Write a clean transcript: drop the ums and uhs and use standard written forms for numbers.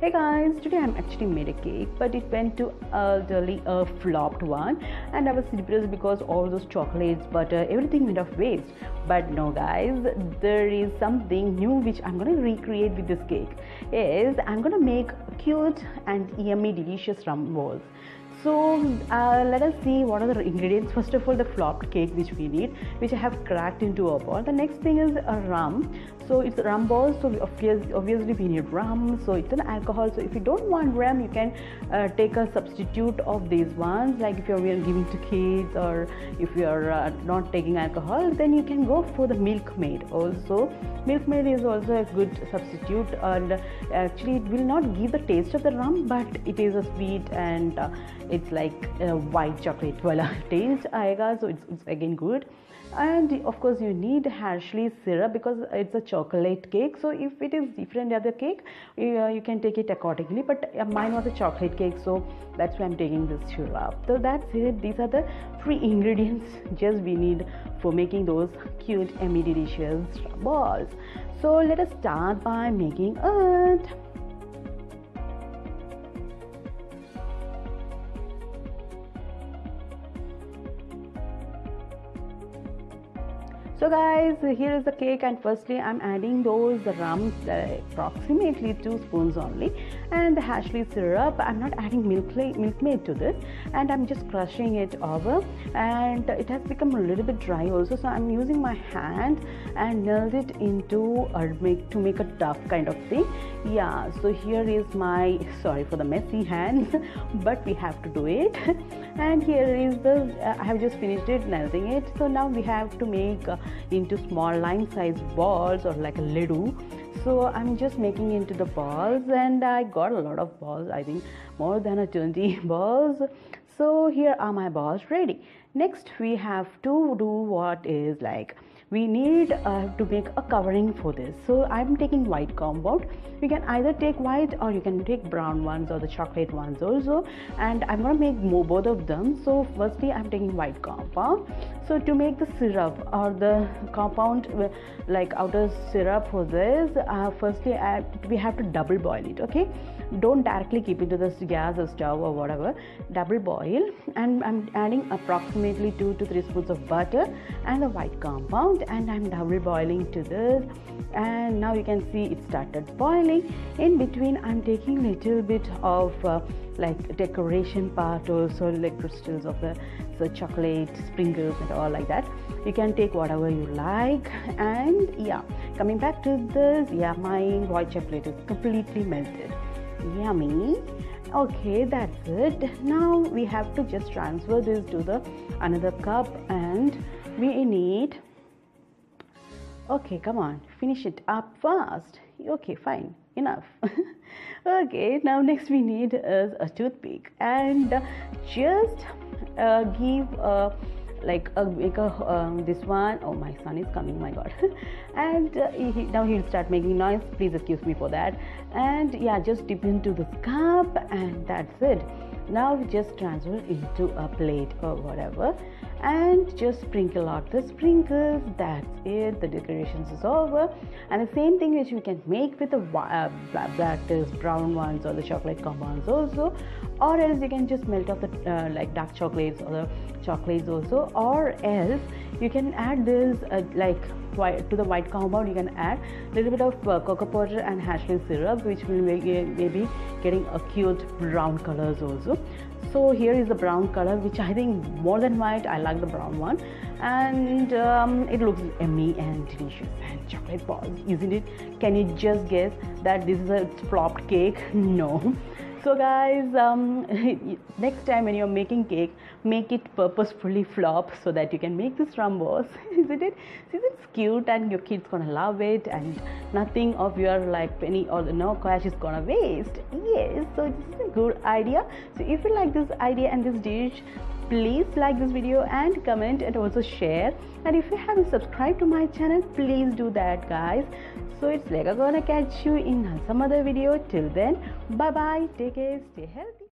Hey guys, today I'm actually made a cake, but it went to totally a flopped one, and I was depressed because all those chocolates, butter, everything went off waste. But no guys, there is something new which I'm gonna recreate with this cake. Is I'm gonna make cute and yummy delicious rumballs. So let us see what are the ingredients. First of all, the flopped cake which we need, which I have cracked into a ball. The next thing is a rum. So it's rum balls. So obviously we need rum. So it's an alcohol. So if you don't want rum, you can take a substitute of these ones. Like if you're giving to kids, or if you're not taking alcohol, then you can go for the milkmaid. Also, milkmaid is also a good substitute, and actually it will not give the taste of the rum, but it is a sweet and it's like a white chocolate wala taste aega, so it's again good. And of course you need Hershey's syrup because it's a chocolate cake. So if it is different other cake, you can take it accordingly, but mine was a chocolate cake, so that's why I'm taking this syrup. So that's it. These are the 3 ingredients just we need for making those cute yummy delicious balls. So let us start by making it. So guys, here is the cake, and firstly I'm adding those rum, approximately 2 spoons only, and the Hershey's syrup. I'm not adding milkmaid to this, and I'm just crushing it over, and it has become a little bit dry also, so I'm using my hand and melt it into to make a duff kind of thing. Yeah, so here is my, sorry for the messy hands, but we have to do it. And here is the I have just finished it melting it. So now we have to make into small lime size balls, or like a laddu. So I'm just making into the balls, and I got a lot of balls, I think more than 20 balls. So here are my balls ready. Next we have to do what is like, we need to make a covering for this. So I'm taking white compound. You can either take white or you can take brown ones or the chocolate ones also, and I'm going to make both of them. So firstly I'm taking white compound. So to make the syrup or the compound, like outer syrup for this, firstly we have to double boil it. Okay, don't directly keep it to the gas or stove or whatever. Double boil, and I'm adding approximately 2 to 3 spoons of butter and the white compound, and I'm double boiling to this. And now you can see it started boiling. In between I'm taking little bit of like decoration part also, like crystals of the chocolate sprinkles and all like that. You can take whatever you like. And yeah, coming back to this, yeah, my white chocolate is completely melted. Yummy. Okay, that's it. Now we have to just transfer this to the another cup, and we need, okay, come on, finish it up fast. Okay, fine, enough. Okay, now next we need is a toothpick, and just give like make a this one. Oh, my son is coming, my god. And now he'll start making noise, please excuse me for that. And yeah, just dip into this cup, and that's it. Now just transfer into a plate or whatever, and just sprinkle out the sprinkles. That's it, the decorations is over. And the same thing which we can make with the black brown ones or the chocolate compounds also, or else you can just melt off the like dark chocolates or the chocolates also, or else you can add this like to the white compound. You can add a little bit of cocoa powder and Hershey's syrup, which will make maybe getting a cute brown colors also. So here is the brown color, which I think more than white, I like the brown one, and it looks yummy and delicious. And chocolate balls, isn't it? Can you just guess that this is a flopped cake? No. So guys, next time when you're making cake, make it purposefully flop so that you can make this rumballs. Isn't it? It's cute, and your kids gonna love it, and nothing of your like penny or no cash is gonna waste. Yes, so this is a good idea. So if you like this idea and this dish, please like this video and comment and also share. And if you haven't subscribed to my channel, please do that, guys. So it's like I'm gonna catch you in some other video. Till then, bye bye, take care, stay healthy.